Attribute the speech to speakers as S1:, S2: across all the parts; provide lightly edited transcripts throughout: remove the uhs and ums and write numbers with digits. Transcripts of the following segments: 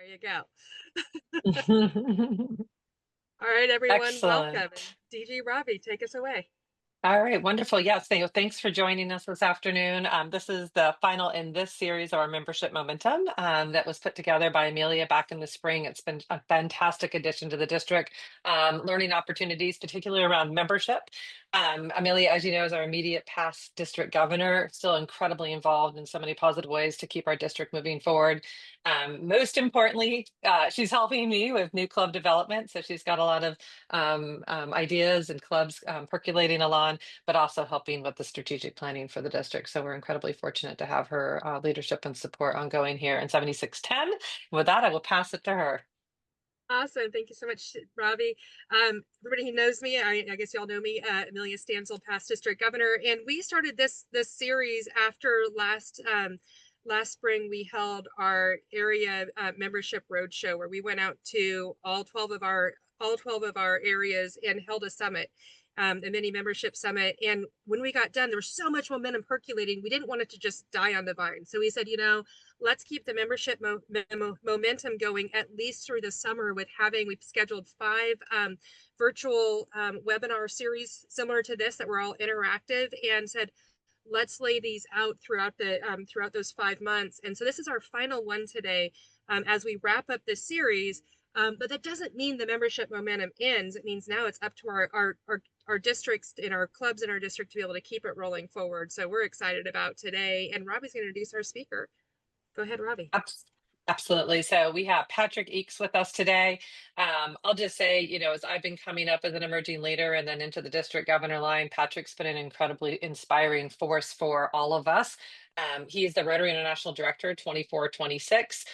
S1: There you go. All right, everyone, welcome. And
S2: Excellent.
S1: DG Ravi, take us away.
S2: All right, wonderful. Yes, thanks for joining us this afternoon. This is the final in this series of our membership momentum that was put together by Amelia back in the spring. It's been a fantastic addition to the district, learning opportunities, particularly around membership. Amelia, as you know, is our immediate past district governor, still incredibly involved in so many positive ways to keep our district moving forward. Most importantly, she's helping me with new club development. So she's got a lot of ideas and clubs percolating along, but also helping with the strategic planning for the district. So we're incredibly fortunate to have her leadership and support ongoing here in 7610. With that, I will pass it to her.
S1: Awesome. Thank you so much, Ravi. Everybody who knows me, I guess y'all know me, Amelia Stansel, past district governor. And we started this series after last spring. We held our area membership roadshow where we went out to all 12 of our areas and held a summit, a mini membership summit. And when we got done, there was so much momentum percolating. We didn't want it to just die on the vine. So we said, let's keep the membership momentum going at least through the summer we've scheduled 5 virtual webinar series similar to this that were all interactive, and said, let's lay these out throughout those 5 months. And so this is our final one today, as we wrap up this series. But that doesn't mean the membership momentum ends. It means now it's up to our districts and our clubs in our district to be able to keep it rolling forward. So we're excited about today. And Robbie's going to introduce our speaker. Go ahead, Robbie.
S2: Absolutely. So we have Patrick Eakes with us today. I'll just say, as I've been coming up as an emerging leader and then into the district governor line, Patrick's been an incredibly inspiring force for all of us. He is the Rotary International Director 24-26.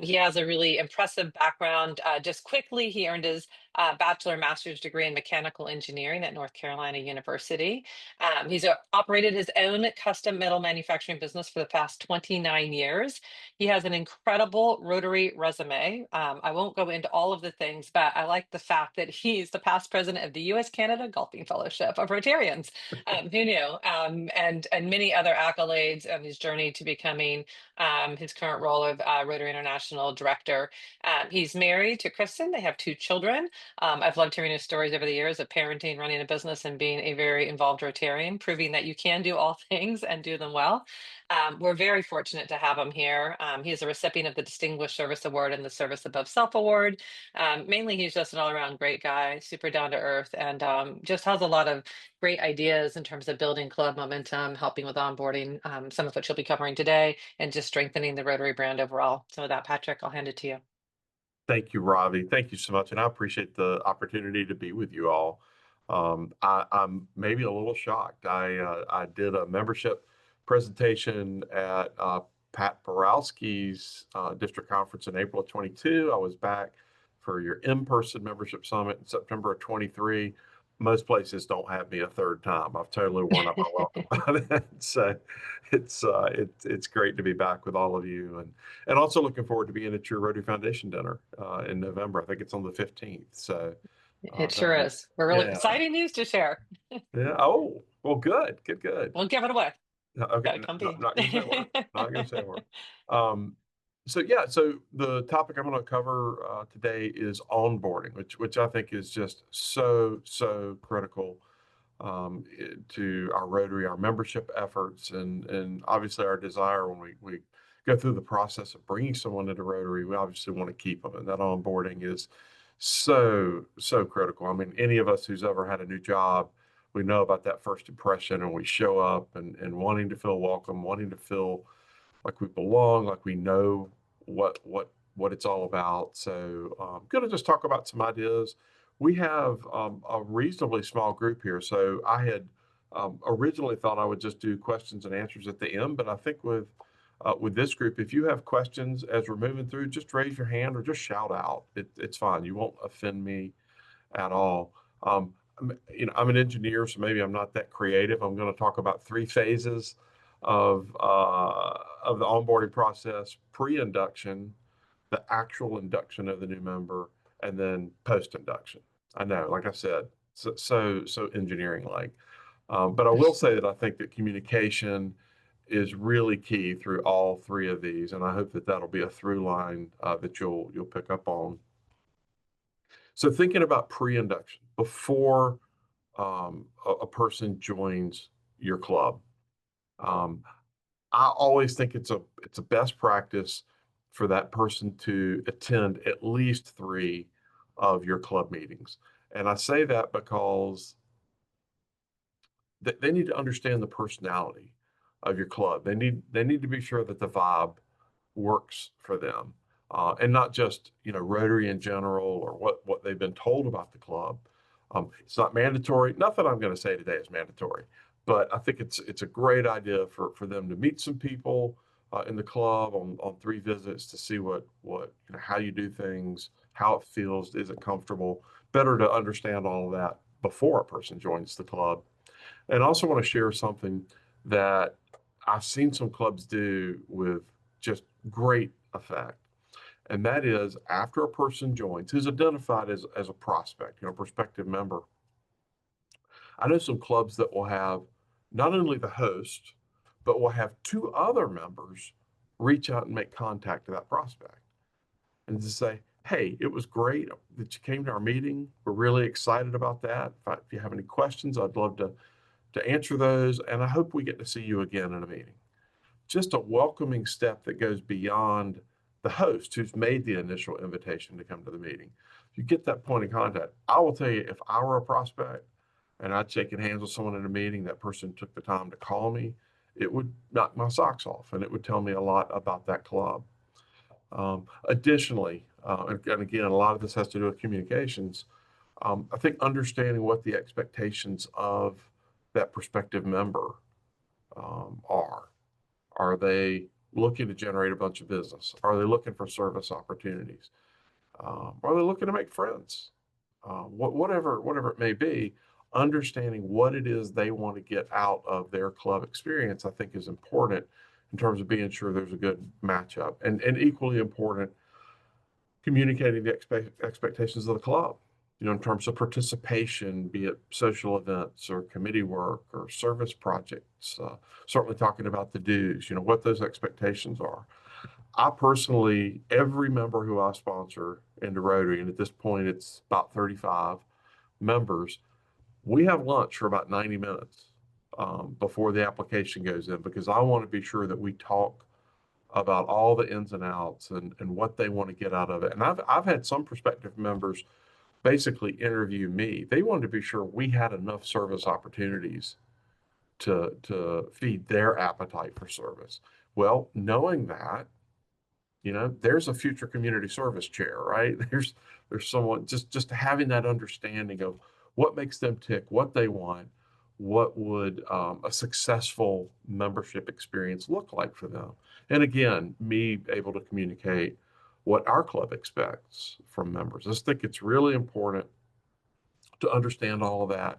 S2: He has a really impressive background. Just quickly, he earned his master's degree in mechanical engineering at North Carolina University. He's operated his own custom metal manufacturing business for the past 29 years. He has an incredible Rotary resume. I won't go into all of the things, but I like the fact that he's the past president of the U.S.-Canada Golfing Fellowship of Rotarians. Who knew? And many other accolades on his journey to becoming his current role of Rotary International Director. He's married to Kristen. They have 2 children. I've loved hearing his stories over the years of parenting, running a business, and being a very involved Rotarian, proving that you can do all things and do them well. We're very fortunate to have him here. He is a recipient of the Distinguished Service Award and the Service Above Self Award. Mainly, he's just an all-around great guy, super down to earth, and just has a lot of great ideas in terms of building club momentum, helping with onboarding, some of which you'll be covering today, and just strengthening the Rotary brand overall. So with that, Patrick, I'll hand it to you.
S3: Thank you, Ravi. Thank you so much. And I appreciate the opportunity to be with you all. I'm maybe a little shocked. I did a membership presentation at Pat Borowski's district conference in April of 22. I was back for your in-person membership summit in September of 23. Most places don't have me a third time. I've totally worn up my welcome by then. So it's great to be back with all of you, and also looking forward to being at your Rotary Foundation dinner in November. I think it's on the 15th. So
S2: It sure is. We're really
S3: yeah,
S2: exciting news to share.
S3: yeah. Oh, well, good, good, good.
S2: We'll give it away.
S3: Okay,
S2: Gotta come be.
S3: not going to say a word. Not going to say a word. So yeah, so the topic I'm going to cover today is onboarding, which I think is just so critical to our Rotary, our membership efforts, and obviously our desire when we go through the process of bringing someone into Rotary, we obviously want to keep them, and that onboarding is so critical. I mean, any of us who's ever had a new job, we know about that first impression, and we show up and wanting to feel welcome, wanting to feel like we belong, like we know what it's all about. So I'm going to just talk about some ideas. We have a reasonably small group here, so I had originally thought I would just do questions and answers at the end, but I think with this group, if you have questions as we're moving through, just raise your hand or just shout out. It's fine. You won't offend me at all. I'm an engineer, so maybe I'm not that creative. I'm going to talk about 3 phases of the onboarding process: pre-induction, the actual induction of the new member, and then post-induction. I know, like I said, so engineering like. But I will say that I think that communication is really key through all three of these, and I hope that that'll be a through line that you'll pick up on. So thinking about pre-induction before a person joins your club, um, I always think it's a best practice for that person to attend at least three of your club meetings, and I say that because they need to understand the personality of your club. They need to be sure that the vibe works for them, and not just Rotary in general or what they've been told about the club. It's not mandatory. Nothing I'm going to say today is mandatory, but I think it's a great idea for them to meet some people in the club on three visits to see what how you do things, how it feels, is it comfortable. Better to understand all of that before a person joins the club. And I also want to share something that I've seen some clubs do with just great effect. And that is after a person joins, who's identified as a prospect, prospective member. I know some clubs that will have not only the host, but will have two other members reach out and make contact to that prospect and to say, hey, it was great that you came to our meeting. We're really excited about that. If you have any questions, I'd love to answer those. And I hope we get to see you again in a meeting. Just a welcoming step that goes beyond the host who's made the initial invitation to come to the meeting. If you get that point of contact, I will tell you, if I were a prospect and I'd shaken hands with someone in a meeting, that person took the time to call me, it would knock my socks off and it would tell me a lot about that club. Additionally, and again, a lot of this has to do with communications. I think understanding what the expectations of that prospective member are. Are they looking to generate a bunch of business? Are they looking for service opportunities? Are they looking to make friends? Whatever it may be, understanding what it is they want to get out of their club experience, I think, is important in terms of being sure there's a good matchup. And equally important, communicating the expectations of the club, in terms of participation, be it social events or committee work or service projects, certainly talking about the dues, what those expectations are. I personally, every member who I sponsor into Rotary, and at this point it's about 35 members, we have lunch for about 90 minutes before the application goes in, because I want to be sure that we talk about all the ins and outs and what they want to get out of it. And I've had some prospective members basically interview me. They wanted to be sure we had enough service opportunities to feed their appetite for service. Well, knowing that, there's a future community service chair, right? There's someone just having that understanding of what makes them tick, what they want, what would a successful membership experience look like for them. And again, me able to communicate what our club expects from members. I just think it's really important to understand all of that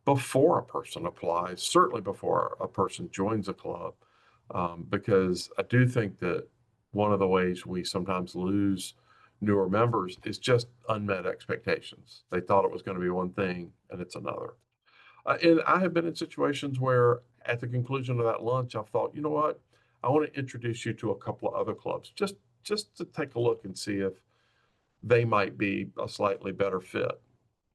S3: before a person applies, certainly before a person joins a club, because I do think that one of the ways we sometimes lose newer members is just unmet expectations. They thought it was going to be one thing and it's another. And I have been in situations where at the conclusion of that lunch, I've thought, you know what, I want to introduce you to a couple of other clubs just to take a look and see if they might be a slightly better fit.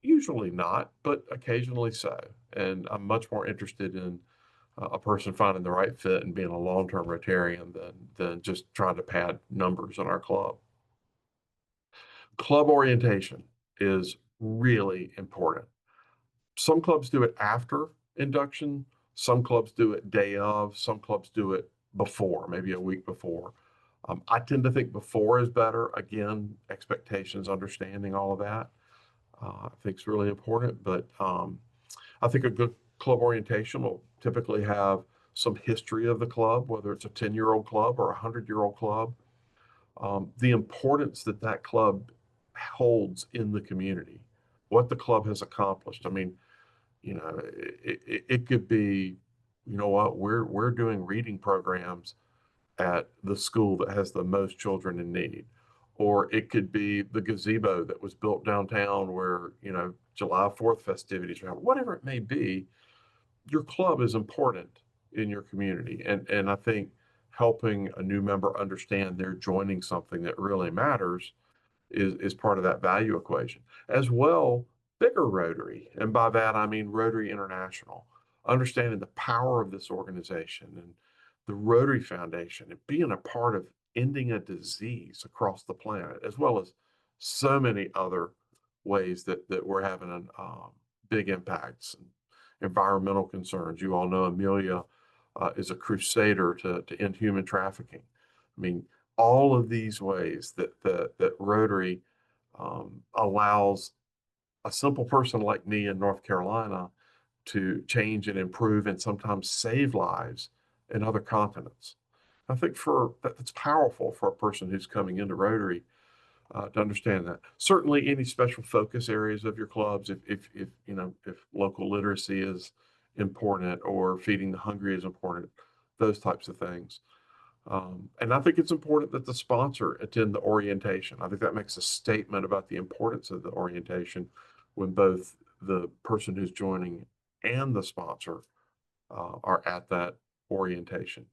S3: Usually not, but occasionally so. And I'm much more interested in a person finding the right fit and being a long-term Rotarian than just trying to pad numbers in our club. Club orientation is really important. Some clubs do it after induction. Some clubs do it day of. Some clubs do it before, maybe a week before. I tend to think before is better. Again, expectations, understanding all of that, I think is really important. But I think a good club orientation will typically have some history of the club, whether it's a 10-year-old club or a 100-year-old club. The importance that that club holds in the community, what the club has accomplished. I mean, it could be, what, we're doing reading programs at the school that has the most children in need. Or it could be the gazebo that was built downtown where, July 4th festivities are happening. Whatever it may be, your club is important in your community. And I think helping a new member understand they're joining something that really matters is part of that value equation. As well, bigger Rotary, and by that I mean Rotary International, understanding the power of this organization and the Rotary Foundation and being a part of ending a disease across the planet, as well as so many other ways that we're having an big impacts and environmental concerns. You all know Amelia is a crusader to end human trafficking. I mean, all of these ways that Rotary allows a simple person like me in North Carolina to change and improve and sometimes save lives in other continents. I think that's powerful for a person who's coming into Rotary to understand that. Certainly, any special focus areas of your clubs, if you know if local literacy is important or feeding the hungry is important, those types of things. And I think it's important that the sponsor attend the orientation. I think that makes a statement about the importance of the orientation when both the person who's joining and the sponsor are at that orientation.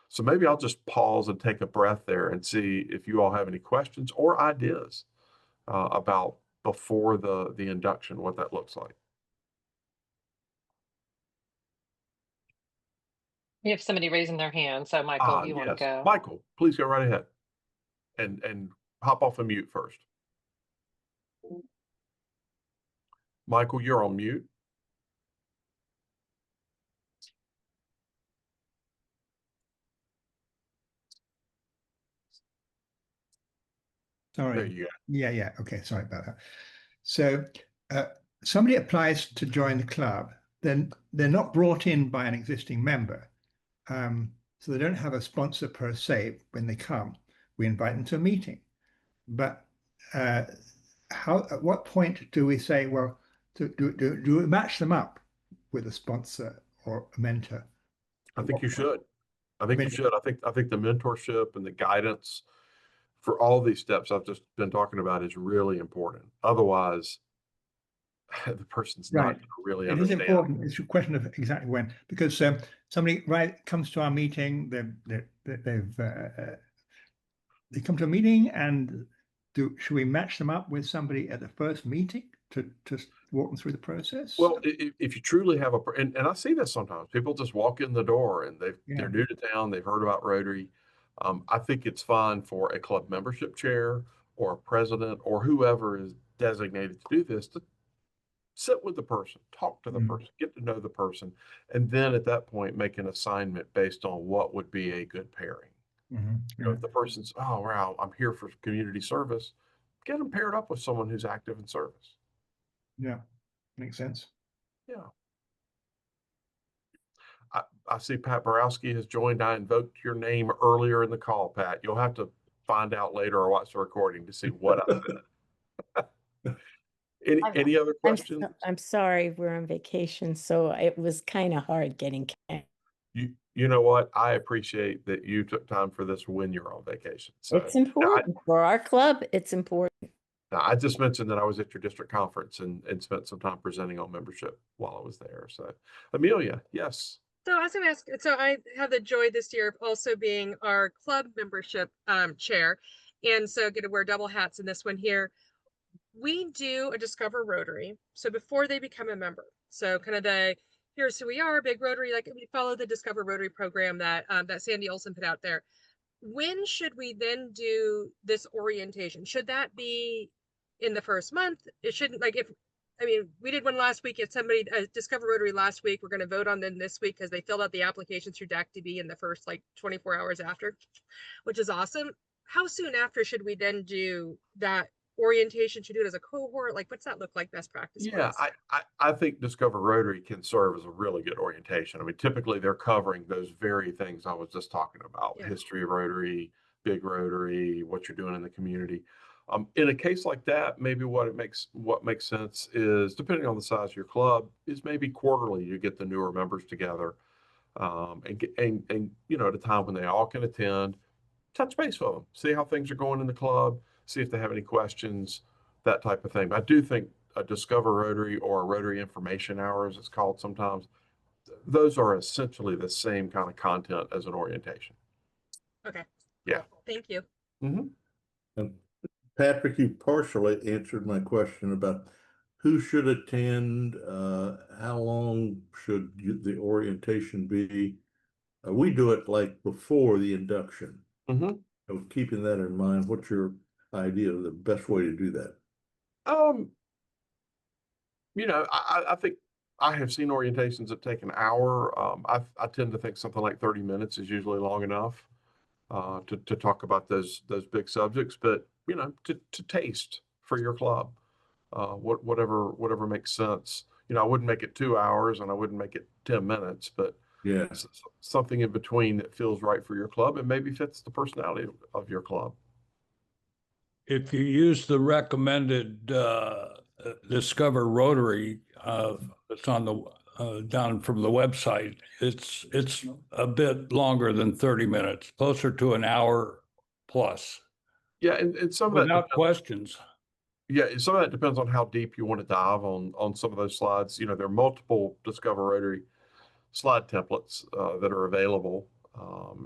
S3: So maybe I'll just pause and take a breath there and see if you all have any questions or ideas about before the induction, what that looks like.
S2: We have somebody raising their hand. So Michael, if you want to
S3: Yes,
S2: go.
S3: Michael, please go right ahead and hop off of mute first. Michael, you're on mute. There
S4: Sorry.
S3: you go.
S4: Yeah. Okay. Sorry about that. So, uh, somebody applies to join the club, then they're not brought in by an existing member. So they don't have a sponsor per se when they come. We invite them to a meeting. But at what point do we say, well, do we match them up with a sponsor or a mentor?
S3: I
S4: At
S3: think
S4: what
S3: you
S4: point?
S3: should. I
S4: I
S3: think you
S4: mean,
S3: should. I think the mentorship and the guidance for all these steps I've just been talking about is really important. Otherwise, the person's not
S4: right.
S3: going to really
S4: It is
S3: understand.
S4: important. It's a question of exactly when, because somebody comes to our meeting, they come to a meeting, and should we match them up with somebody at the first meeting to walk them through the process?
S3: Well, if you truly have and I see this sometimes, people just walk in the door and
S4: Yeah.
S3: they're new to town, they've heard about Rotary. I think it's fine for a club membership chair or a president or whoever is designated to do this to sit with the person, talk to the
S4: Mm,
S3: person, get to know the person, and then at that point make an assignment based on what would be a good pairing. You know,
S4: yeah.
S3: if the person's, oh wow, I'm here for community service, get them paired up with someone who's active in service.
S4: Yeah. Makes sense.
S3: Yeah. I see Pat Borowski has joined. I invoked your name earlier in the call, Pat. You'll have to find out later or watch the recording to see what I said. Any other questions?
S5: I'm sorry, we're on vacation, so it was kind of hard getting connected.
S3: You know what? I appreciate that you took time for this when you're on vacation. So
S5: It's important for our club. It's important.
S3: now, I just mentioned that I was at your district conference and spent some time presenting on membership while I was there. So Amelia, yes.
S1: So I was going to ask, so I have the joy this year of also being our club membership chair. And so get to wear double hats in this one here. We do a Discover Rotary. So before they become a member, so kind of here's who we are, big Rotary, like we follow the Discover Rotary program that that Sandy Olson put out there. When should we then do this orientation? Should that be in the first month? It shouldn't, like, if, I mean, we did one last week. If somebody Discover Rotary last week, we're going to vote on them this week because they filled out the application through DACDB in the first like 24 hours after, which is awesome. How soon after should we then do that orientation? Should we do it as a cohort? Like, what's that look like best practice
S3: Yeah,
S1: wise?
S3: I think Discover Rotary can serve as a really good orientation. I mean, typically they're covering those very things I was just talking about,
S1: Yeah.
S3: history of Rotary, big Rotary, what you're doing in the community. In a case like that, maybe what makes sense is, depending on the size of your club, is maybe quarterly you get the newer members together, and you know, at a time when they all can attend, touch base with them, see how things are going in the club, see if they have any questions, that type of thing. But I do think a Discover Rotary or a Rotary Information Hour, as it's called sometimes, those are essentially the same kind of content as an orientation.
S1: Okay.
S3: Yeah.
S1: Thank you.
S3: Mm-hmm.
S6: And Patrick, you partially answered my question about who should attend, how long should the orientation be? We do it like before the induction.
S3: Mm-hmm.
S6: So keeping that in mind, what's your idea of the best way to do that?
S3: I think I have seen orientations that take an hour. I tend to think something like 30 minutes is usually long enough to talk about those big subjects, but to taste for your club, whatever makes sense. I wouldn't make it 2 hours and I wouldn't make it 10 minutes, but
S6: Yeah.
S3: something in between that feels right for your club and maybe fits the personality of your club.
S7: If you use the recommended Discover Rotary, it's on the down from the website, it's a bit longer than 30 minutes, closer to an hour plus,
S3: Yeah, and some of that
S7: without questions.
S3: Yeah, some of that depends on how deep you want to dive on some of those slides. There are multiple Discover Rotary slide templates that are available,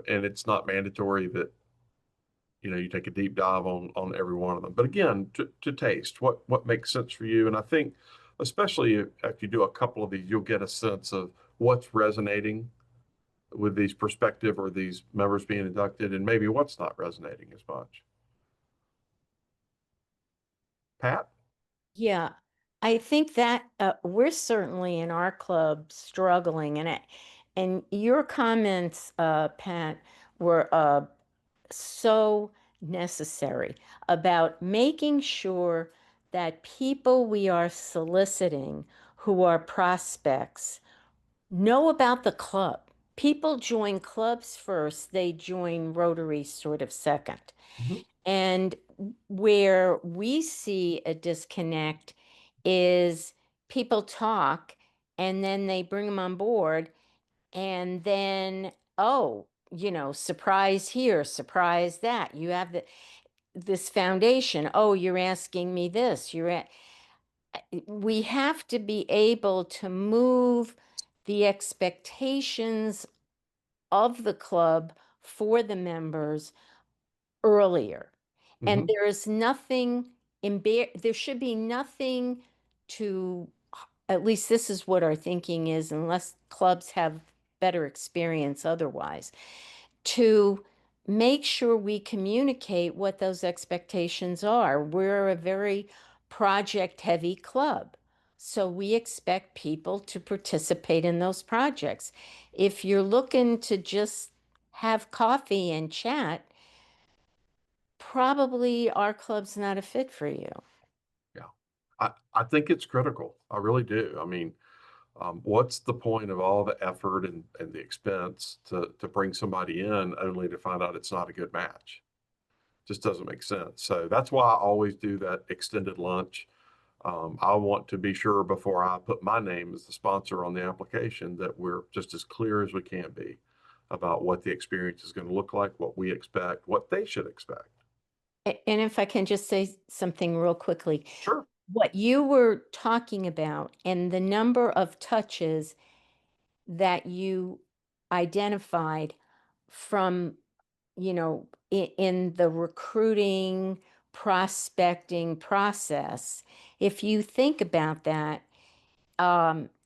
S3: and it's not mandatory that you take a deep dive on every one of them. But again, to taste what makes sense for you, and I think especially if you do a couple of these, you'll get a sense of what's resonating with these prospective or these members being inducted, and maybe what's not resonating as much. Pat?
S5: Yeah, I think that we're certainly in our club struggling, and your comments, Pat, were so necessary about making sure that people we are soliciting who are prospects know about the club. People join clubs first, they join Rotary sort of second.
S3: Mhm.
S5: And where we see a disconnect is people talk and then they bring them on board, and then, oh, surprise here, surprise that. You have this foundation. Oh, you're asking me this. We have to be able to move the expectations of the club for the members earlier. And
S3: Mhm.
S5: there is nothing there should be nothing to, at least this is what our thinking is, unless clubs have better experience otherwise, to make sure we communicate what those expectations are. We're a very project heavy club, so we expect people to participate in those projects. If you're looking to just have coffee and chat, probably our club's not a fit for you.
S3: Yeah, I think it's critical. I really do. I mean, what's the point of all the effort and the expense to bring somebody in only to find out it's not a good match? Just doesn't make sense. So that's why I always do that extended lunch. I want to be sure before I put my name as the sponsor on the application that we're just as clear as we can be about what the experience is going to look like, what we expect, what they should expect.
S5: And if I can just say something real quickly,
S3: Sure.
S5: what you were talking about and the number of touches that you identified from, in the recruiting, prospecting process, if you think about that,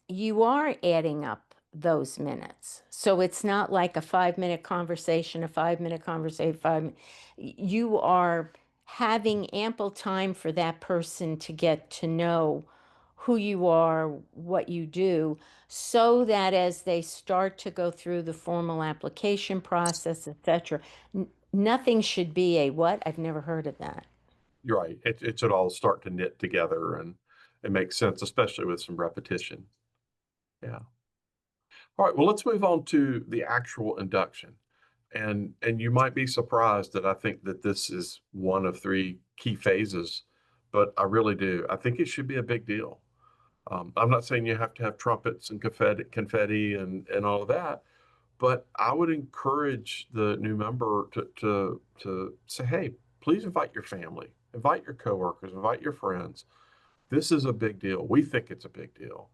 S5: you are adding up those minutes. So it's not like a 5-minute conversation, a 5-minute conversation, you are having ample time for that person to get to know who you are, what you do, so that as they start to go through the formal application process, etc., nothing should be a what? I've never heard of that.
S3: You're right. It should all start to knit together and it makes sense, especially with some repetition. Yeah. All right. Well, let's move on to the actual induction. And you might be surprised that I think that this is one of 3 key phases, but I really do. I think it should be a big deal. I'm not saying you have to have trumpets and confetti and all of that, but I would encourage the new member to say, hey, please invite your family, invite your coworkers, invite your friends. This is a big deal. We think it's a big deal.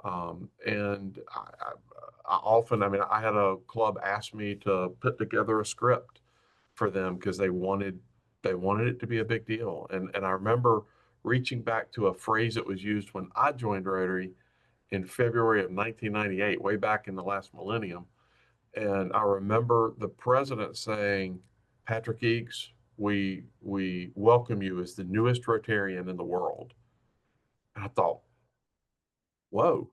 S3: And I often, I mean, I had a club ask me to put together a script for them because they wanted it to be a big deal. And I remember reaching back to a phrase that was used when I joined Rotary in February of 1998, way back in the last millennium. And I remember the president saying, Patrick Eakes, we welcome you as the newest Rotarian in the world. And I thought, whoa,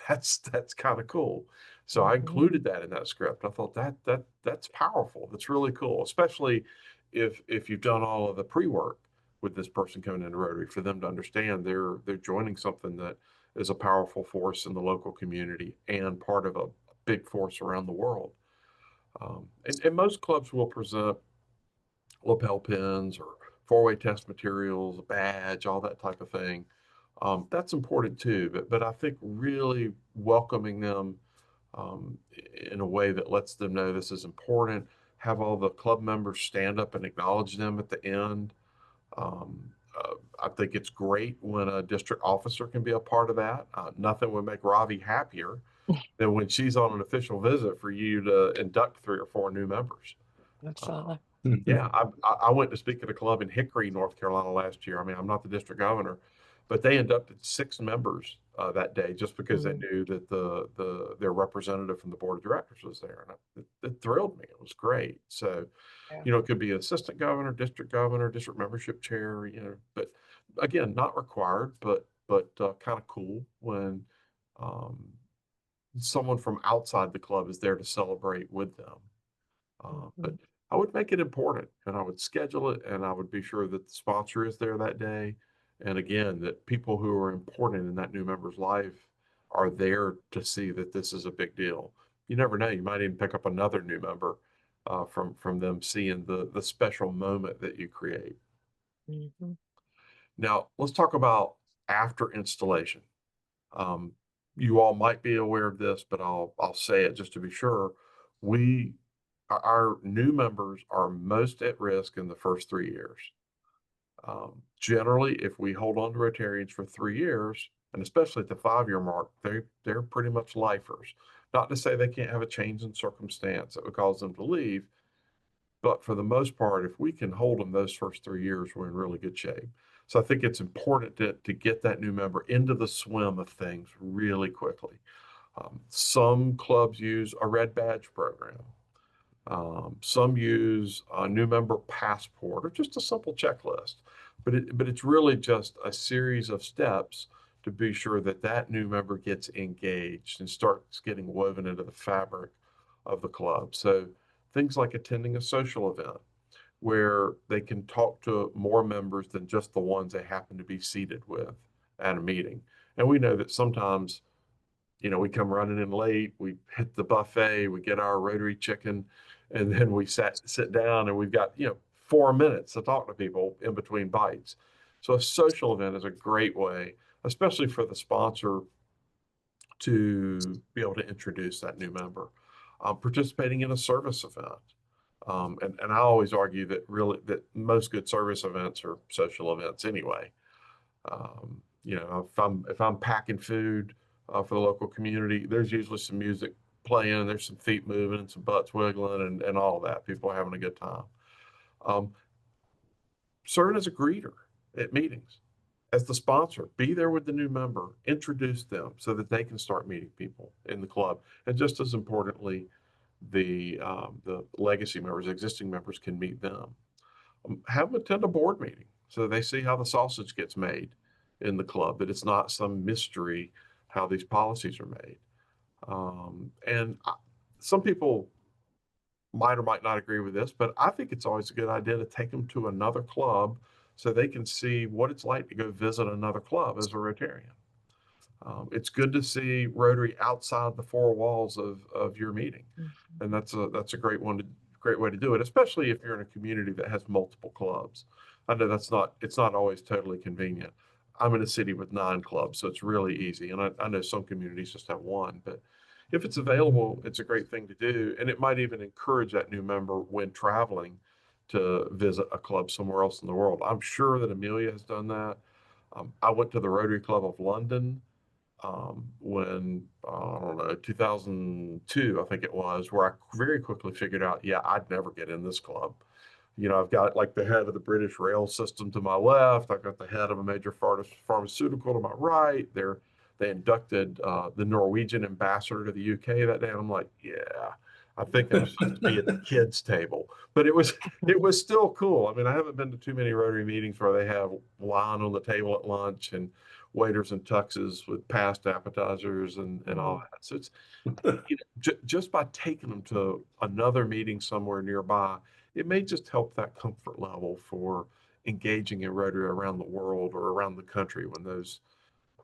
S3: that's kind of cool. So I included that in that script. I thought that's powerful. That's really cool, especially if you've done all of the pre-work with this person coming into Rotary, for them to understand they're joining something that is a powerful force in the local community and part of a big force around the world. And most clubs will present lapel pins or four-way test materials, a badge, all that type of thing. That's important too, but I think really welcoming them in a way that lets them know this is important. Have all the club members stand up and acknowledge them at the end. Um, I think it's great when a district officer can be a part of that. Nothing would make Ravi happier than when she's on an official visit for you to induct 3 or 4 new members.
S2: Absolutely.
S3: Yeah, I went to speak at a club in Hickory, North Carolina last year. I mean, I'm not the district governor, but they inducted 6 members that day just because they knew that their representative from the board of directors was there, and it thrilled me. It was great. So,
S2: Yeah.
S3: it could be assistant governor, district membership chair, but again, not required, but kind of cool when um, someone from outside the club is there to celebrate with them. But I would make it important, and I would schedule it, and I would be sure that the sponsor is there that day. And again, that people who are important in that new member's life are there to see that this is a big deal. You never know; you might even pick up another new member from them seeing the special moment that you create.
S2: Mm-hmm.
S3: Now, let's talk about after installation. Um, you all might be aware of this, but I'll say it just to be sure. We our new members are most at risk in the first 3 years. Generally, if we hold on to Rotarians for 3 years, and especially at the 5-year mark, they're pretty much lifers. Not to say they can't have a change in circumstance that would cause them to leave, but for the most part, if we can hold them those first 3 years, we're in really good shape. So I think it's important to get that new member into the swim of things really quickly. Some clubs use a red badge program. Some use a new member passport or just a simple checklist, but it's really just a series of steps to be sure that that new member gets engaged and starts getting woven into the fabric of the club. So things like attending a social event where they can talk to more members than just the ones they happen to be seated with at a meeting. And we know that sometimes we come running in late, we hit the buffet, we get our rotary chicken, and then we sit down and we've got, 4 minutes to talk to people in between bites. So a social event is a great way, especially for the sponsor, to be able to introduce that new member. Participating in a service event. And I always argue that most good service events are social events anyway. If I'm packing food for the local community, there's usually some music playing, there's some feet moving and some butts wiggling and all of that. People are having a good time. Um, Serving as a greeter at meetings, as the sponsor, be there with the new member, introduce them so that they can start meeting people in the club. And just as importantly, the legacy members, existing members, can meet them. Have them attend a board meeting so they see how the sausage gets made in the club, that it's not some mystery how these policies are made. And some people might or might not agree with this, but I think it's always a good idea to take them to another club so they can see what it's like to go visit another club as a Rotarian. It's good to see Rotary outside the 4 walls of your meeting, and that's a great way to do it, especially if you're in a community that has multiple clubs. I know it's not always totally convenient. I'm in a city with 9 clubs, so it's really easy, and I know some communities just have one, but if it's available, it's a great thing to do, and it might even encourage that new member when traveling to visit a club somewhere else in the world. I'm sure that Amelia has done that. I went to the Rotary Club of London when, I don't know, 2002, I think it was, where I very quickly figured out, yeah, I'd never get in this club. You know, I've got like the head of the British rail system to my left. I've got the head of a major pharmaceutical to my right. They inducted the Norwegian ambassador to the UK that day. And I'm like, yeah, I think I'm supposed to be at the kids' table. But it was still cool. I mean, I haven't been to too many Rotary meetings where they have wine on the table at lunch and waiters and tuxes with past appetizers and all that. So it's just by taking them to another meeting somewhere nearby, it may just help that comfort level for engaging in Rotary around the world or around the country when those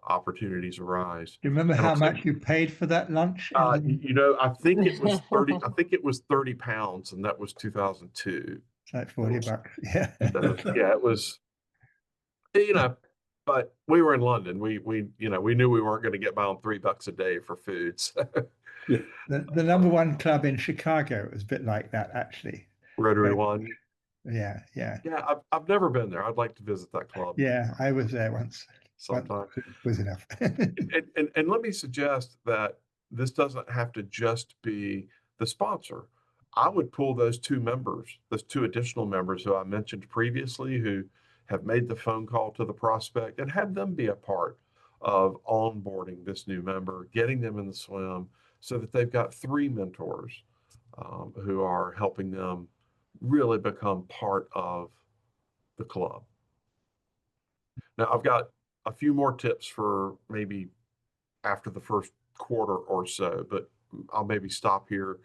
S3: opportunities arise.
S4: Do you remember
S3: And
S4: how
S3: I'll say,
S4: much you paid for that lunch?
S3: you know, I think it was 30, I think it was 30 pounds, and that was 2002.
S4: It's like 40 bucks. Yeah.
S3: So, yeah, it was, you know, but we were in London. You know, we knew we weren't going to get by on $3 a day for food. So.
S6: Yeah.
S4: The number one club in Chicago was a bit like that, actually.
S3: Rotary
S4: Right.
S3: One.
S4: Yeah, yeah.
S3: Yeah, I've never been there. I'd like to visit that club
S4: Yeah, I was there once.
S3: sometime.
S4: Was enough.
S3: And let me suggest that this doesn't have to just be the sponsor. I would pull those two members, those two additional members who I mentioned previously, who have made the phone call to the prospect, and have them be a part of onboarding this new member, getting them in the swim, so that they've got three mentors who are helping them really become part of the club. Now, I've got a few more tips for maybe after the first quarter or so, but I'll maybe stop here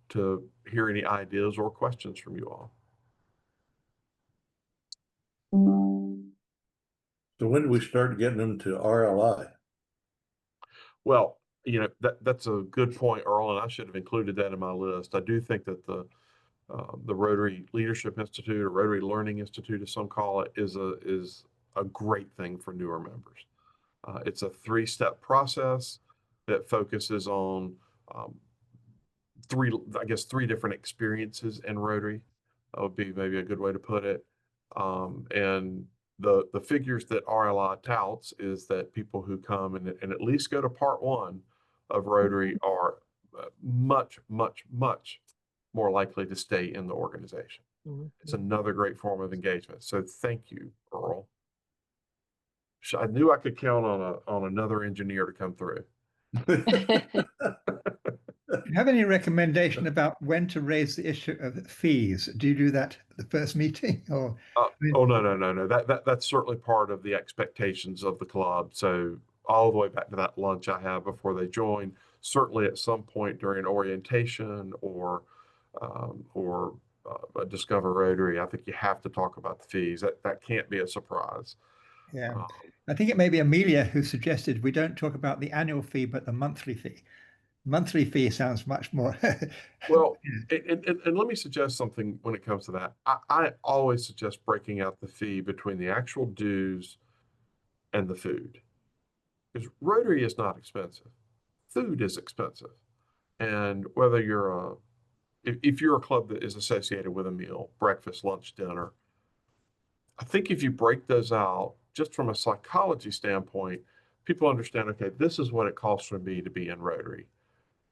S3: to hear any ideas or questions from you all.
S6: So when do we start getting them to RLI?
S3: Well, you know, that's a good point, Earl, and I should have included that in my list. I do think that the Rotary Leadership Institute, or Rotary Learning Institute, as some call it, is a great thing for newer members. It's a three-step process that focuses on three different experiences in Rotary. That would be maybe a good way to put it. And the figures that RLI touts is that people who come and at least go to part one of Rotary are much, much, much more likely to stay in the organization. It's another great form of engagement. So thank you, Earl. I knew I could count on another engineer to come through.
S4: Do you have any recommendation about when to raise the issue of fees? Do you do that at the first meeting, or?
S3: Oh, no. That's certainly part of the expectations of the club. So all the way back to that lunch I have before they join, certainly at some point during orientation or Discover Rotary, I think you have to talk about the fees. That can't be a surprise.
S4: Yeah, I think it may be Amelia who suggested we don't talk about the annual fee, but the monthly fee. Monthly fee sounds much more.
S3: Well, and let me suggest something when it comes to that. I always suggest breaking out the fee between the actual dues and the food. Because Rotary is not expensive. Food is expensive. And whether if you're a club that is associated with a meal, breakfast, lunch, dinner, I think if you break those out, just from a psychology standpoint, people understand, okay, this is what it costs for me to be in Rotary.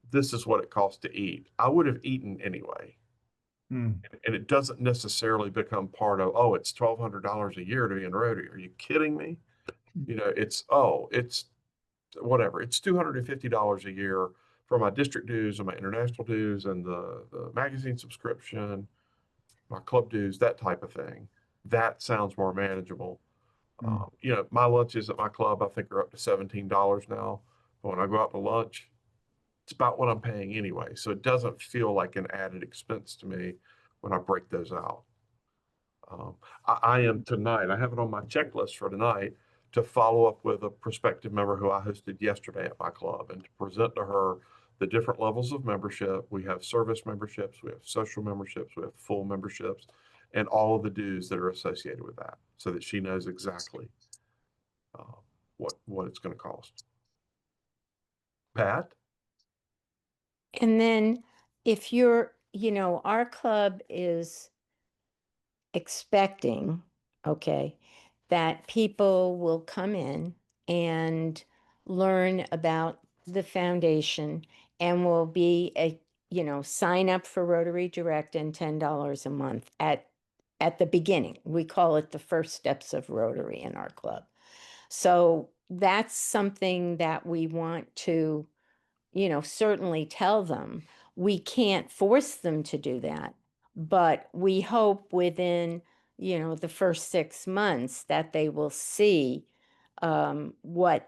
S3: This is what it costs to eat. I would have eaten anyway. And it doesn't necessarily become part of, oh, it's $1,200 a year to be in Rotary. Are you kidding me? You know, it's whatever. It's $250 a year for my district dues and my international dues and the magazine subscription, my club dues, that type of thing. That sounds more manageable. You know, my lunches at my club, I think, are up to $17 now. But when I go out to lunch, it's about what I'm paying anyway. So it doesn't feel like an added expense to me when I break those out. I am tonight, I have it on my checklist for tonight to follow up with a prospective member who I hosted yesterday at my club and to present to her the different levels of membership. We have service memberships, we have social memberships, we have full memberships, and all of the dues that are associated with that so that she knows exactly what it's going to cost. Pat?
S5: And then if you're, our club is expecting, okay, that people will come in and learn about the foundation, and will be a, sign up for Rotary Direct and $10 a month at the beginning. We call it the first steps of Rotary in our club. So that's something that we want to, certainly tell them. We can't force them to do that, but we hope within, the first 6 months that they will see what,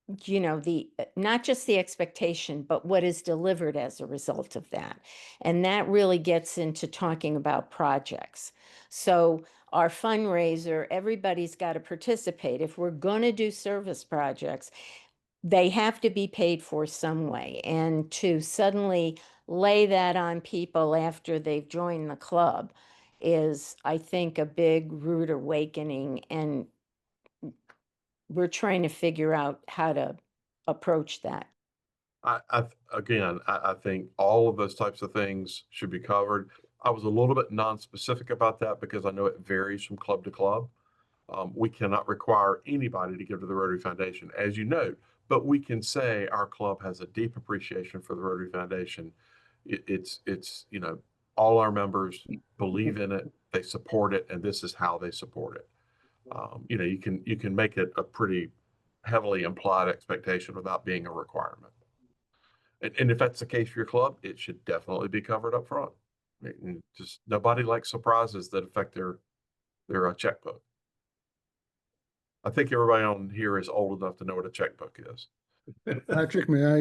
S5: the not just the expectation, but what is delivered as a result of that. And that really gets into talking about projects. So our fundraiser, everybody's got to participate. If we're going to do service projects, they have to be paid for some way. And to suddenly lay that on people after they've joined the club is, I think, a big rude awakening. And we're trying to figure out how to approach that.
S3: I think all of those types of things should be covered. I was a little bit non-specific about that because I know it varies from club to club. We cannot require anybody to give to the Rotary Foundation, as you note, but we can say our club has a deep appreciation for the Rotary Foundation. It's all our members believe in it, they support it, and this is how they support it. You can make it a pretty heavily implied expectation without being a requirement. And if that's the case for your club, it should definitely be covered up front. Just nobody likes surprises that affect their checkbook. I think everybody on here is old enough to know what a checkbook is.
S8: Patrick, may I?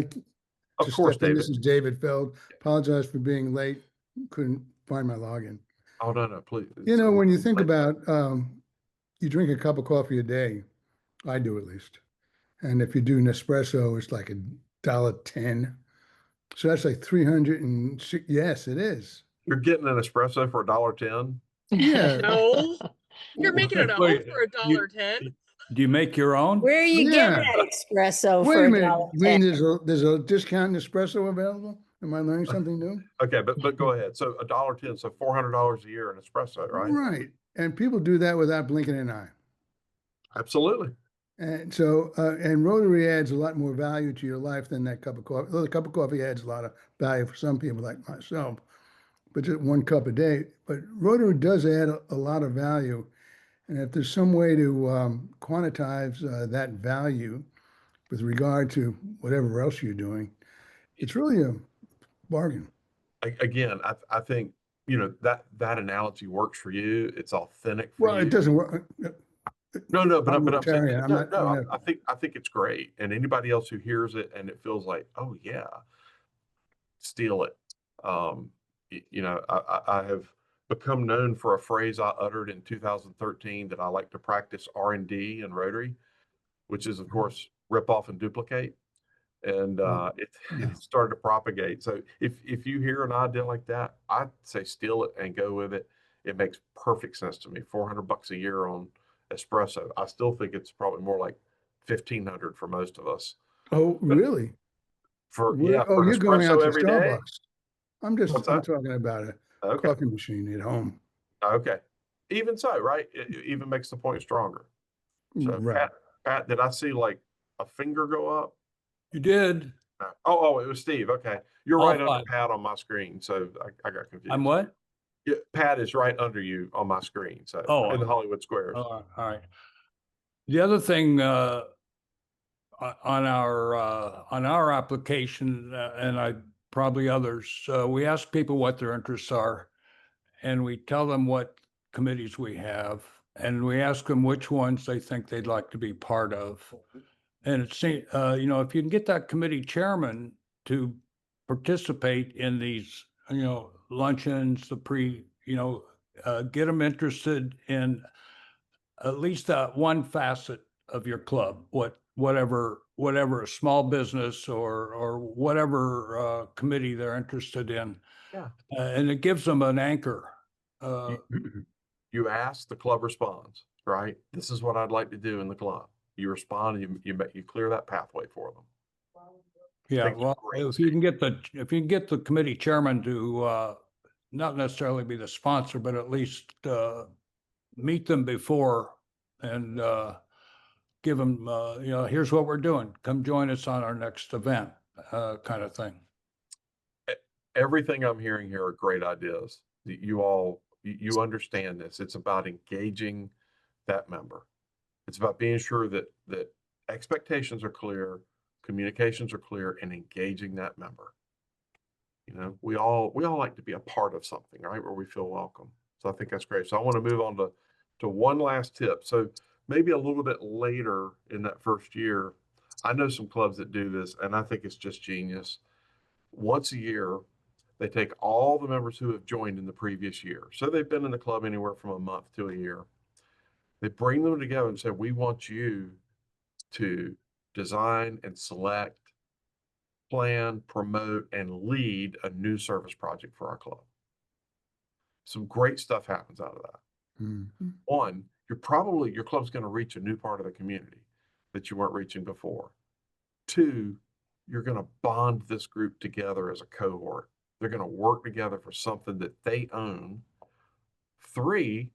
S3: Of
S8: just
S3: course,
S8: step in?
S3: David.
S8: This is David Feld. Apologize for being late. Couldn't find my login.
S3: Oh, no, please.
S8: When you think about, you drink a cup of coffee a day, I do at least. And if you do Nespresso, it's like $1.10. So that's like 306. Yes, it is.
S3: You're getting an espresso for $1.10?
S8: Yeah.
S1: No, you're making it a home
S7: Wait,
S1: for $1.10.
S7: Do you make your own?
S5: Where are you getting
S8: Yeah.
S5: that espresso
S8: Wait
S5: for
S8: a minute. You mean
S5: $1.10?
S8: there's a discount Nespresso available? Am I learning something new?
S3: Okay, but go ahead. So $1.10, so $400 a year in espresso, right?
S8: Right. And people do that without blinking an eye.
S3: Absolutely.
S8: And so, and Rotary adds a lot more value to your life than that cup of coffee. Well, the cup of coffee adds a lot of value for some people like myself, but just one cup a day. But Rotary does add a lot of value. And if there's some way to quantize that value with regard to whatever else you're doing, it's really a bargain.
S3: Again, I think, that analogy works for you. It's authentic for
S8: Well,
S3: you.
S8: it doesn't work.
S3: No, but I'm saying,
S8: Rotarian. I'm not.
S3: no, I think it's great. And anybody else who hears it and it feels like, oh yeah, steal it. I have become known for a phrase I uttered in 2013 that I like to practice R&D in Rotary, which is of course rip off and duplicate. And it started to propagate. So if you hear an idea like that, I'd say steal it and go with it. It makes perfect sense to me. $400 a year on espresso. I still think it's probably more like 1,500 for most of us.
S8: Oh, really?
S3: For
S8: you're going out to
S3: every day.
S8: Starbucks. I'm
S3: What's that?
S8: talking about a
S3: Okay.
S8: coffee machine at home.
S3: Okay. Even so, right? It even makes the point stronger. So
S8: Right.
S3: Pat, did I see like a finger go up?
S7: You did.
S3: Oh, it was Steve. Okay. You're
S7: All
S3: right under
S7: fine.
S3: Pat on my screen. So I got confused.
S7: I'm what?
S3: Yeah, Pat is right under you on my screen. So in the Hollywood Squares.
S7: All right. The other thing on our application, and I probably others, we ask people what their interests are, and we tell them what committees we have, and we ask them which ones they think they'd like to be part of. And it's if you can get that committee chairman to participate in these luncheons, get them interested in at least one facet of your club, whatever a small business or whatever committee they're interested in.
S3: Yeah.
S7: And it gives them an anchor.
S3: You ask, the club responds, right? This is what I'd like to do in the club. You respond, and you clear that pathway for them.
S7: Yeah, well, if you can get the committee chairman to not necessarily be the sponsor, but at least meet them before and give them, here's what we're doing. Come join us on our next event, kind of thing.
S3: Everything I'm hearing here are great ideas. You understand this. It's about engaging that member. It's about being sure that expectations are clear, communications are clear, and engaging that member. We all like to be a part of something, right? Where we feel welcome. So I think that's great. So I want to move on to one last tip. So maybe a little bit later in that first year, I know some clubs that do this, and I think it's just genius. Once a year, they take all the members who have joined in the previous year. So they've been in the club anywhere from a month to a year. They bring them together and say, we want you to design and select, plan, promote, and lead a new service project for our club. Some great stuff happens out of that.
S8: Mm.
S3: One, your club's going to reach a new part of the community that you weren't reaching before. Two, you're going to bond this group together as a cohort. They're going to work together for something that they own. Three,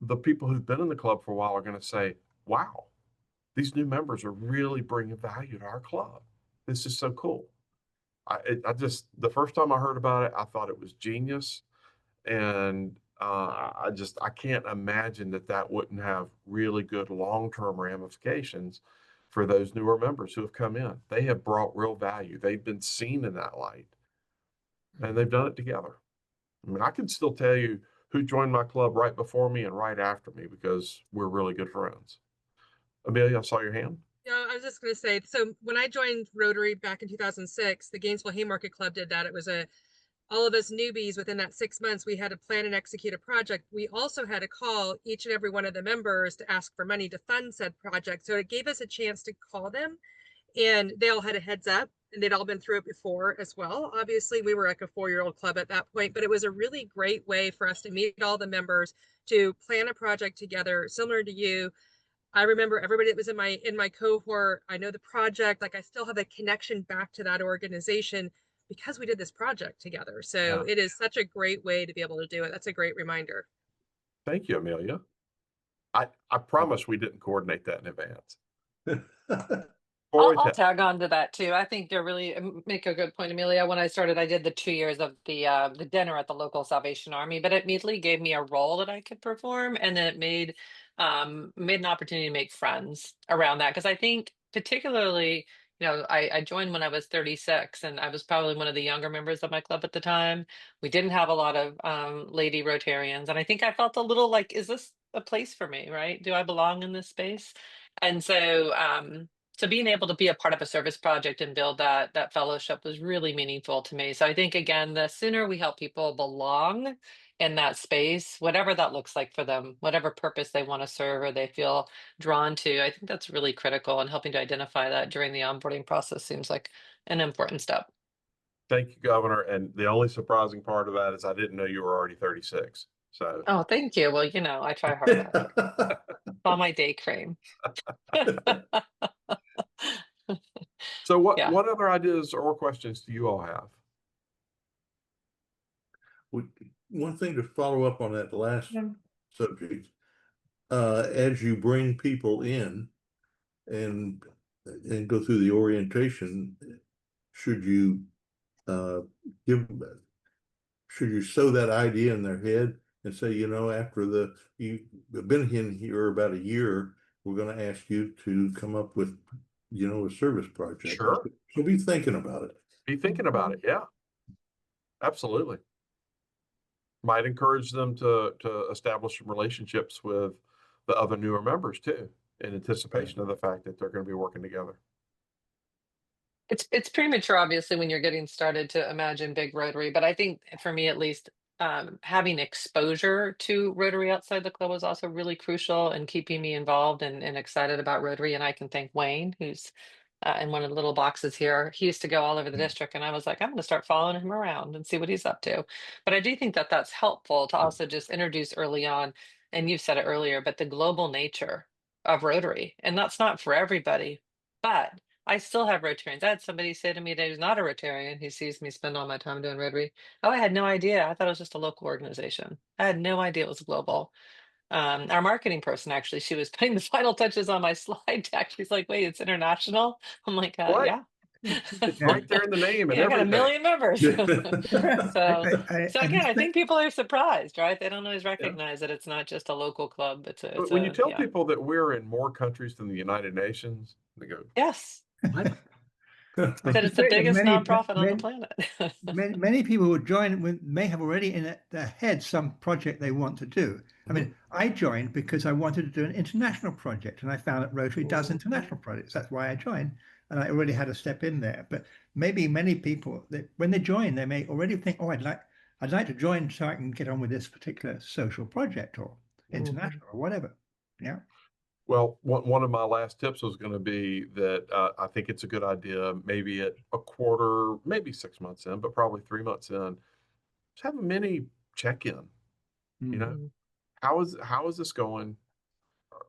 S3: the people who've been in the club for a while are going to say, wow, these new members are really bringing value to our club. This is so cool. The first time I heard about it, I thought it was genius. And I can't imagine that wouldn't have really good long-term ramifications for those newer members who have come in. They have brought real value. They've been seen in that light, and they've done it together. I mean, I can still tell you who joined my club right before me and right after me because we're really good friends. Amelia, I saw your hand.
S1: Yeah, I was just going to say, so when I joined Rotary back in 2006, the Gainesville Haymarket Club did that. It was all of us newbies within that 6 months, we had to plan and execute a project. We also had to call each and every one of the members to ask for money to fund said project. So it gave us a chance to call them, and they all had a heads up, and they'd all been through it before as well. Obviously, we were like a 4-year-old club at that point, but it was a really great way for us to meet all the members, to plan a project together, similar to you. I remember everybody that was in my cohort. I know the project, like I still have a connection back to that organization because we did this project together. So
S3: Yeah.
S1: it is such a great way to be able to do it. That's a great reminder.
S3: Thank you, Amelia. I promise we didn't coordinate that in advance.
S2: I'll tag on to that too. I think you're really make a good point, Amelia. When I started, I did the 2 years of the dinner at the local Salvation Army, but it immediately gave me a role that I could perform, and then it made an opportunity to make friends around that. Because I think particularly, I joined when I was 36, and I was probably one of the younger members of my club at the time. We didn't have a lot of lady Rotarians, and I think I felt a little like, is this a place for me, right? Do I belong in this space? And so being able to be a part of a service project and build that fellowship was really meaningful to me. So I think, again, the sooner we help people belong in that space, whatever that looks like for them, whatever purpose they want to serve or they feel drawn to, I think that's really critical, and helping to identify that during the onboarding process seems like an important step.
S3: Thank you, Governor. And the only surprising part of that is I didn't know you were already 36. So.
S2: Oh, thank you. Well, I try hard. On my day cream.
S3: So
S2: Yeah.
S3: what other ideas or questions do you all have?
S6: One thing to follow up on that last subject, as you bring people in and go through the orientation, should you sow that idea in their head and say, after you've been in here about a year, we're going to ask you to come up with, a service project.
S3: Sure.
S6: So be thinking about it.
S3: Be thinking about it. Yeah, absolutely. Might encourage them to establish some relationships with the other newer members too, in anticipation of the fact that they're going to be working together.
S2: It's premature, obviously, when you're getting started to imagine big Rotary, but I think for me at least, having exposure to Rotary outside the club was also really crucial in keeping me involved and excited about Rotary. And I can thank Wayne, who's in one of the little boxes here. He used to go all over the district, and I was like, I'm going to start following him around and see what he's up to. But I do think that that's helpful to also just introduce early on, and you've said it earlier, but the global nature of Rotary, and that's not for everybody, but I still have Rotarians. I had somebody say to me that he's not a Rotarian who sees me spend all my time doing Rotary. Oh, I had no idea. I thought it was just a local organization. I had no idea it was global. Our marketing person, actually, she was putting the final touches on my slide deck. She's like, wait, it's international? I'm like,
S3: What?
S2: yeah.
S3: It's right there in the name and
S2: Yeah, I got a
S3: everything.
S2: million members. So, so
S4: I
S2: again,
S4: just
S2: I think people are surprised, right? They don't always
S3: Yeah.
S2: recognize that it's not just a local club. It's
S3: But when you tell
S2: yeah.
S3: people that we're in more countries than the United Nations, they go,
S2: Yes,
S3: what?
S2: that it's the
S4: suspect that
S2: biggest nonprofit on the planet.
S4: many people who join may have already in their head some project they want to do. I mean, I joined because I wanted to do an international project, and I found that Rotary does international projects. That's why I joined, and I already had a step in there. But maybe many people, when they join, they may already think, "Oh, I'd like to join so I can get on with this particular social project or international or whatever." Yeah.
S3: Well, one of my last tips was going to be that I think it's a good idea, maybe at a quarter, maybe 6 months in, but probably 3 months in, just have a mini check-in. You know, how is this going?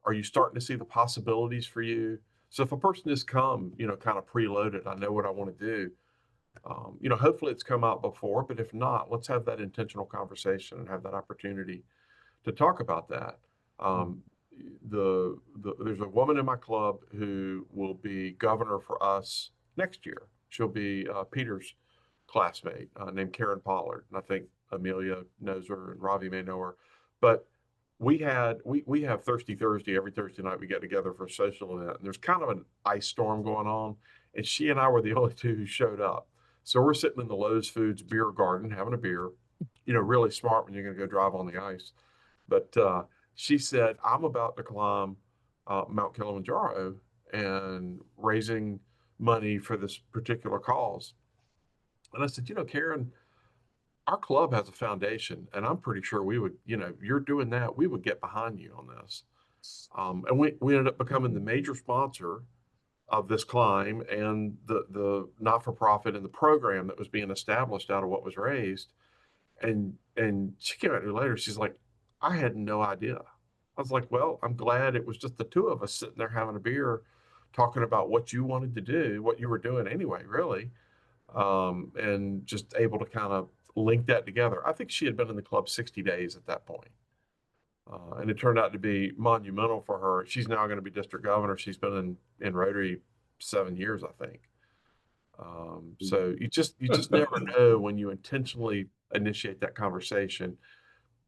S3: Are you starting to see the possibilities for you? So if a person has come, kind of preloaded, I know what I want to do. Hopefully it's come out before, but if not, let's have that intentional conversation and have that opportunity to talk about that. There's a woman in my club who will be governor for us next year. She'll be Peter's classmate named Karen Pollard, and I think Amelia knows her and Ravi may know her. But we have Thirsty Thursday every Thursday night. We get together for a social event, and there's kind of an ice storm going on, and she and I were the only two who showed up. So we're sitting in the Lowe's Foods beer garden having a beer. Really smart when you're going to go drive on the ice. But she said, I'm about to climb Mount Kilimanjaro and raising money for this particular cause. And I said, Karen, our club has a foundation, and I'm pretty sure we would, you're doing that, we would get behind you on this. And we ended up becoming the major sponsor of this climb and the not-for-profit and the program that was being established out of what was raised. And she came out to me later. She's like, I had no idea. I was like, well, I'm glad it was just the two of us sitting there having a beer, talking about what you wanted to do, what you were doing anyway, really, and just able to kind of link that together. I think she had been in the club 60 days at that point. And it turned out to be monumental for her. She's now going to be district governor. She's been in Rotary 7 years, I think. So you just never know when you intentionally initiate that conversation.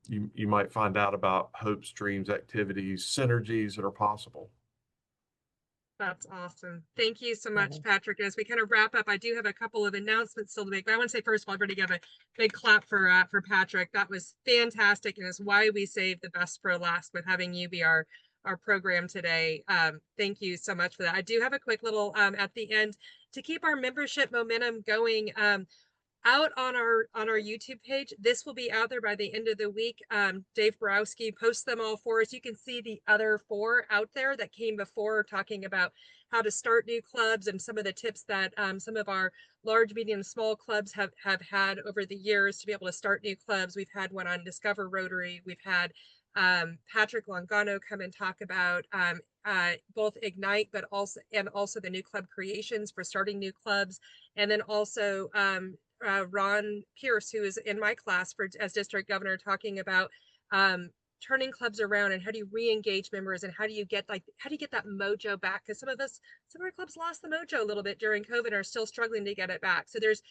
S3: You might find out about hopes, dreams, activities, synergies that are possible.
S1: That's awesome. Thank you so much, Patrick. As we kind of wrap up, I do have a couple of announcements still to make, but I want to say, first of all, everybody give a big clap for Patrick. That was fantastic, and it's why we saved the best for last with having you be our program today. Thank you so much for that. I do have a quick little at the end to keep our membership momentum going. Out on our YouTube page. This will be out there by the end of the week. Dave Borowski posts them all for us. You can see the other 4 out there that came before, talking about how to start new clubs and some of the tips that some of our large, medium, small clubs have had over the years to be able to start new clubs. We've had one on Discover Rotary. We've had Patrick Longano come and talk about both Ignite, but also the new club creations for starting new clubs. And then also Ron Pierce, who is in my class as district governor, talking about turning clubs around and how do you re-engage members and how do you get that mojo back? Because some of our clubs lost the mojo a little bit during COVID and are still struggling to get it back. So there's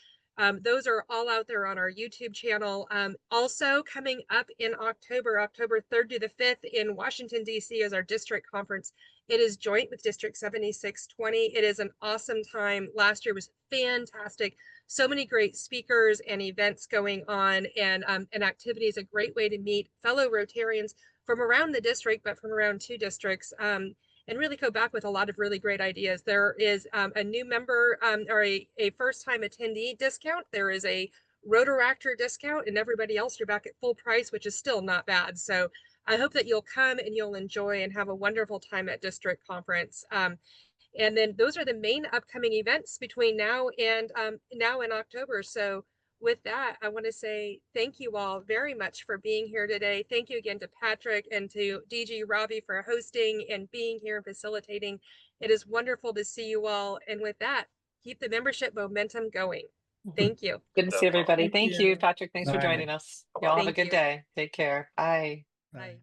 S1: those are all out there on our YouTube channel. Also coming up in October 3rd to the 5th in Washington, D.C. is our district conference. It is joint with District 7620. It is an awesome time. Last year was fantastic. So many great speakers and events going on, and activities, a great way to meet fellow Rotarians from around the district, but from around 2 districts, and really go back with a lot of really great ideas. There is a new member or a first-time attendee discount. There is a Rotaractor discount, and everybody else, you're back at full price, which is still not bad. So I hope that you'll come and you'll enjoy and have a wonderful time at district conference. And then those are the main upcoming events between now and October. So with that, I want to say thank you all very much for being here today. Thank you again to Patrick and to DG Ravi for hosting and being here and facilitating. It is wonderful to see you all. And with that, keep the membership momentum going. Thank you.
S2: Good to see everybody. Thank you, Patrick. Thanks for
S4: Bye.
S2: joining us. Y'all have a
S1: Thank
S2: good
S1: you.
S2: day. Take care. Bye.
S1: Bye.